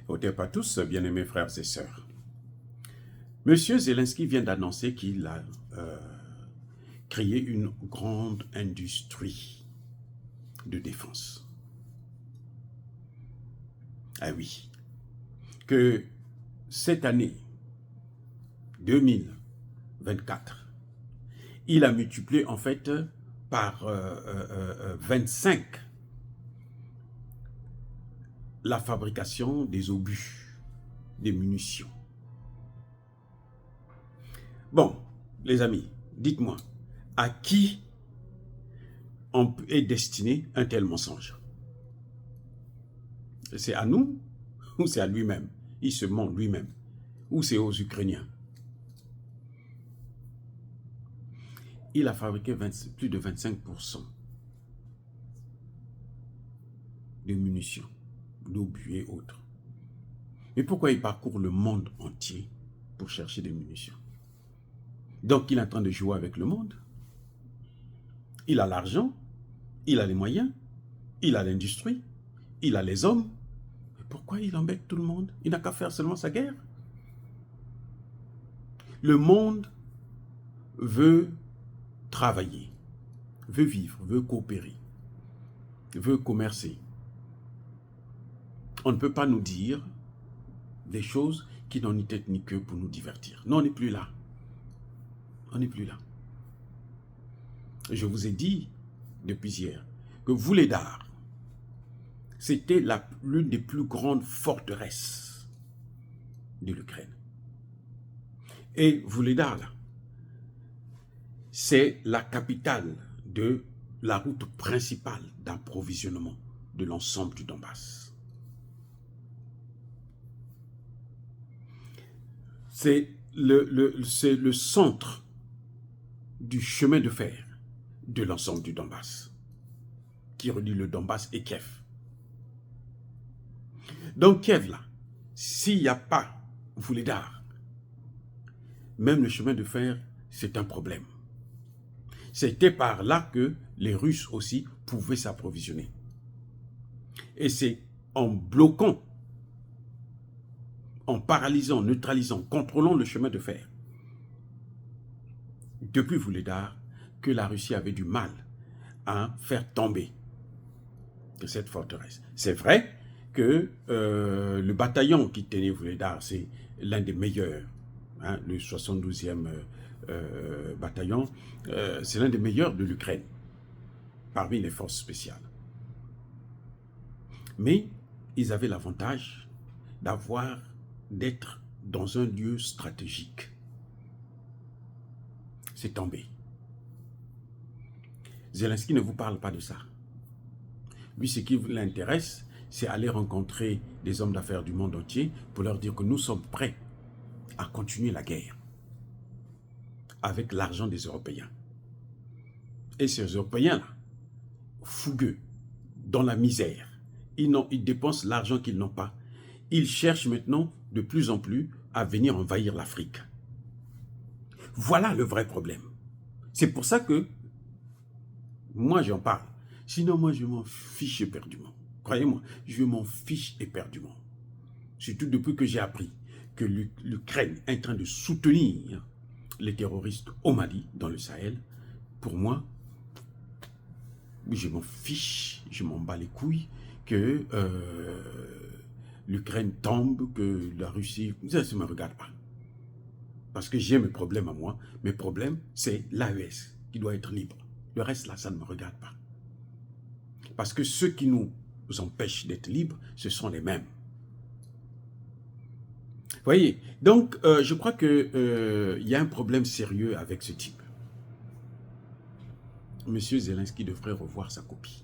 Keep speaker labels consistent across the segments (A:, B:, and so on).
A: Ôtez pas tous, bien-aimés frères et sœurs. Monsieur Zelensky vient d'annoncer qu'il a créé une grande industrie de défense. Ah oui, que cette année 2024, il a multiplié en fait par 25 la fabrication des obus, des munitions. Bon, les amis, dites-moi, à qui est destiné un tel mensonge? C'est à nous ou c'est à lui-même? Il se ment lui-même. Ou c'est aux Ukrainiens? Il a fabriqué plus de 25% de munitions, d'obus et autres. Mais pourquoi il parcourt le monde entier pour chercher des munitions? Donc il est en train de jouer avec le monde. Il a l'argent, il a les moyens, il a l'industrie, il a les hommes. Mais pourquoi il embête tout le monde? Il n'a qu'à faire seulement sa guerre. Le monde veut travailler, veut vivre, veut coopérer, veut commercer. On ne peut pas nous dire des choses qui n'ont ni tête ni queue pour nous divertir. Non, on n'est plus là. On n'est plus là. Je vous ai dit depuis hier que Vuhledar, c'était l'une des plus grandes forteresses de l'Ukraine. Et Vuhledar, là, c'est la capitale de la route principale d'approvisionnement de l'ensemble du Donbass. C'est le centre du chemin de fer de l'ensemble du Donbass, qui relie le Donbass et Kiev. Donc Kiev, là, s'il n'y a pas Vuhledar, même le chemin de fer, c'est un problème. C'était par là que les Russes aussi pouvaient s'approvisionner. Et c'est en bloquant, en paralysant, neutralisant, contrôlant le chemin de fer, depuis Vuhledar, que la Russie avait du mal à faire tomber cette forteresse. C'est vrai que le bataillon qui tenait Vuhledar, c'est l'un des meilleurs, hein, le 72e bataillon, c'est l'un des meilleurs de l'Ukraine, parmi les forces spéciales. Mais ils avaient l'avantage d'être dans un lieu stratégique. C'est tombé. Zelensky ne vous parle pas de ça. Lui, ce qui l'intéresse, c'est aller rencontrer des hommes d'affaires du monde entier pour leur dire que nous sommes prêts à continuer la guerre avec l'argent des Européens. Et ces Européens-là, fougueux, dans la misère, ils dépensent l'argent qu'ils n'ont pas. Ils cherchent maintenant de plus en plus à venir envahir l'Afrique. Voilà le vrai problème. C'est pour ça que moi, j'en parle. Sinon, moi, je m'en fiche éperdument. Croyez-moi, je m'en fiche éperdument. Surtout depuis que j'ai appris que l'Ukraine est en train de soutenir les terroristes au Mali, dans le Sahel. Pour moi, je m'en fiche, je m'en bats les couilles que l'Ukraine tombe, que la Russie... Ça ne me regarde pas. Parce que j'ai mes problèmes à moi. Mes problèmes, c'est l'AES qui doit être libre. Le reste, là, ça ne me regarde pas. Parce que ceux qui nous empêchent d'être libres, ce sont les mêmes. Vous voyez, donc je crois qu'il y a un problème sérieux avec ce type. Monsieur Zelensky devrait revoir sa copie.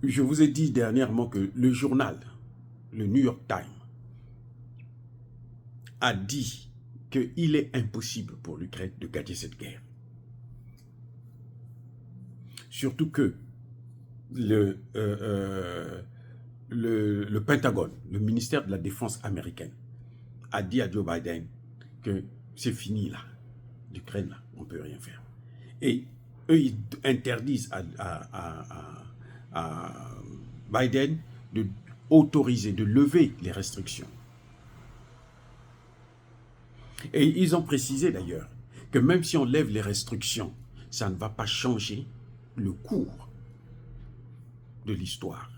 A: Je vous ai dit dernièrement que le journal, le New York Times, a dit qu'il est impossible pour l'Ukraine de gagner cette guerre. Surtout que le Pentagone, le ministère de la Défense américaine, a dit à Joe Biden que c'est fini là, l'Ukraine là, on ne peut rien faire. Et eux, ils interdisent à Biden de autoriser, de lever les restrictions. Et ils ont précisé d'ailleurs que même si on lève les restrictions, ça ne va pas changer le cours de l'histoire,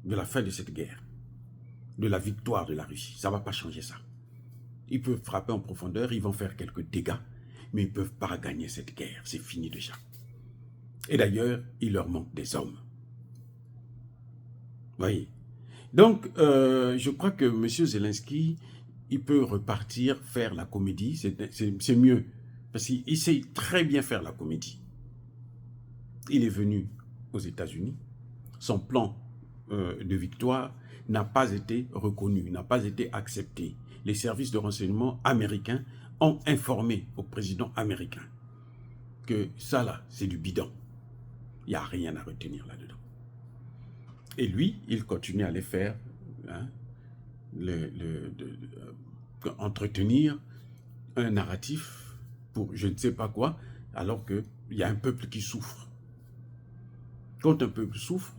A: de la fin de cette guerre, de la victoire de la Russie. Ça ne va pas changer ça. Ils peuvent frapper en profondeur, ils vont faire quelques dégâts, mais ils ne peuvent pas gagner cette guerre. C'est fini déjà. Et d'ailleurs, il leur manque des hommes. Vous voyez. Donc, je crois que M. Zelensky, il peut repartir faire la comédie. C'est mieux. Parce qu'il sait très bien faire la comédie. Il est venu aux États-Unis. Son plan de victoire n'a pas été reconnu, n'a pas été accepté. Les services de renseignement américains ont informé au président américain que ça là, c'est du bidon. Il n'y a rien à retenir là-dedans. Et lui, il continue à les faire, hein, entretenir un narratif pour je ne sais pas quoi, alors qu'il y a un peuple qui souffre. Quand un peuple souffre,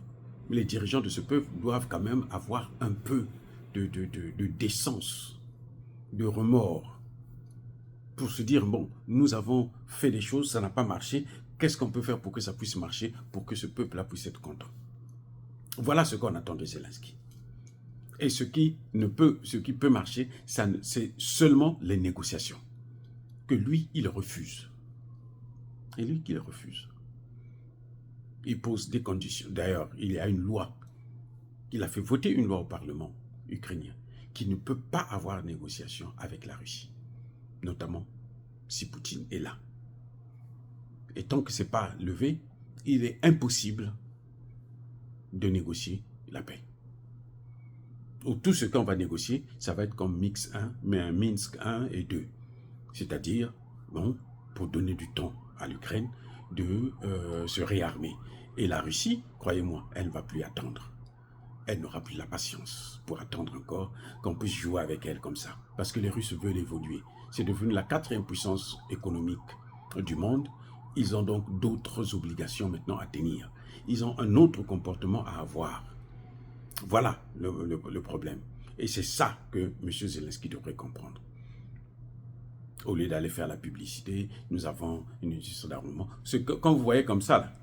A: les dirigeants de ce peuple doivent quand même avoir un peu de décence, de remords, pour se dire, bon, nous avons fait des choses, ça n'a pas marché, qu'est-ce qu'on peut faire pour que ça puisse marcher, pour que ce peuple-là puisse être content? Voilà ce qu'on attend de Zelensky. Et ce qui peut marcher, c'est seulement les négociations, que lui, il refuse. Et lui, qu'il refuse. Il pose des conditions. D'ailleurs, il y a une loi. Il a fait voter une loi au Parlement ukrainien qui ne peut pas avoir négociation avec la Russie. Notamment si Poutine est là. Et tant que ce n'est pas levé, il est impossible de négocier la paix. Ou tout ce qu'on va négocier, ça va être comme Minsk 1 et 2. C'est-à-dire, bon, pour donner du temps à l'Ukraine de se réarmer. Et la Russie, croyez-moi, elle ne va plus attendre. Elle n'aura plus la patience pour attendre encore qu'on puisse jouer avec elle comme ça. Parce que les Russes veulent évoluer. C'est devenu la 4e puissance économique du monde. Ils ont donc d'autres obligations maintenant à tenir. Ils ont un autre comportement à avoir. Voilà le problème. Et c'est ça que M. Zelensky devrait comprendre. Au lieu d'aller faire la publicité, nous avons une industrie d'armement. Quand vous voyez comme ça,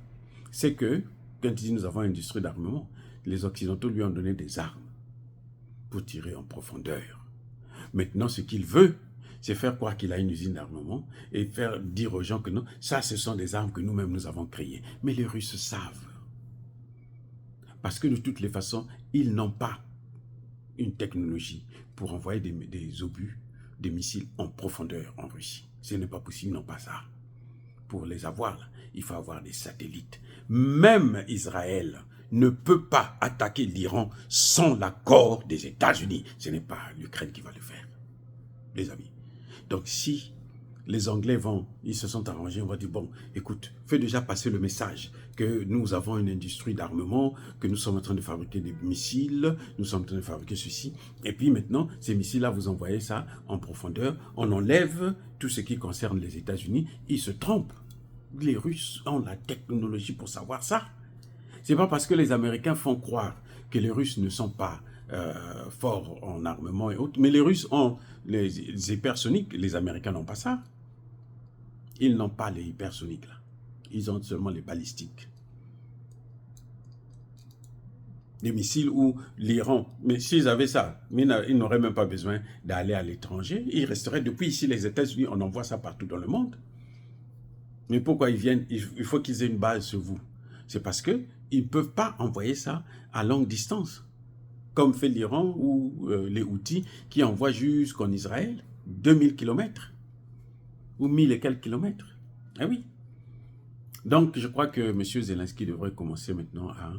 A: c'est que, quand il dit nous avons une industrie d'armement, les Occidentaux lui ont donné des armes pour tirer en profondeur. Maintenant, ce qu'il veut, c'est faire croire qu'il a une usine d'armement et faire dire aux gens que non, ça, ce sont des armes que nous-mêmes nous avons créées. Mais les Russes savent. Parce que de toutes les façons, ils n'ont pas une technologie pour envoyer des obus, des missiles en profondeur en Russie. Ce n'est pas possible, ils n'ont pas ça. Pour les avoir, là, il faut avoir des satellites. Même Israël ne peut pas attaquer l'Iran sans l'accord des États-Unis. Ce n'est pas l'Ukraine qui va le faire, les amis. Donc si les Anglais ils se sont arrangés, on va dire, bon, écoute, fais déjà passer le message que nous avons une industrie d'armement, que nous sommes en train de fabriquer des missiles, nous sommes en train de fabriquer ceci, et puis maintenant, ces missiles-là, vous envoyez ça en profondeur, on enlève tout ce qui concerne les États-Unis, ils se trompent. Les Russes ont la technologie pour savoir ça. C'est pas parce que les Américains font croire que les Russes ne sont pas forts en armement et autres, mais les Russes ont les hypersoniques, les Américains n'ont pas ça. Ils n'ont pas les hypersoniques là. Ils ont seulement les balistiques. Les missiles où l'Iran, mais s'ils avaient ça, ils n'auraient même pas besoin d'aller à l'étranger. Ils resteraient depuis ici, les États-Unis, on envoie ça partout dans le monde. Mais pourquoi ils viennent? Il faut qu'ils aient une base sur vous. C'est parce qu'ils ne peuvent pas envoyer ça à longue distance, comme fait l'Iran ou les Houthis qui envoient jusqu'en Israël 2000 km ou 1000 et quelques kilomètres. Ah oui. Donc, je crois que M. Zelensky devrait commencer maintenant à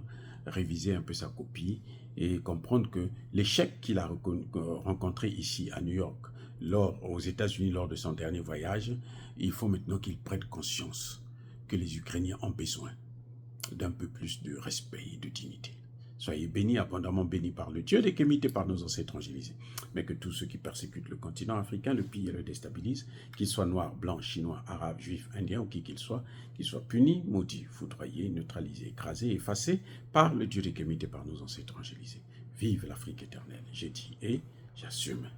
A: réviser un peu sa copie et comprendre que l'échec qu'il a rencontré ici à New York, aux États-Unis lors de son dernier voyage, il faut maintenant qu'il prenne conscience que les Ukrainiens ont besoin d'un peu plus de respect et de dignité. Soyez bénis, abondamment bénis par le Dieu des Kémites et par nos ancêtres évangélisés. Mais que tous ceux qui persécutent le continent africain, le pillent et le déstabilisent, qu'ils soient noirs, blancs, chinois, arabes, juifs, indiens ou qui qu'ils soient punis, maudits, foudroyés, neutralisés, écrasés, effacés par le Dieu des Kémites et par nos ancêtres évangélisés. Vive l'Afrique éternelle, j'ai dit et j'assume.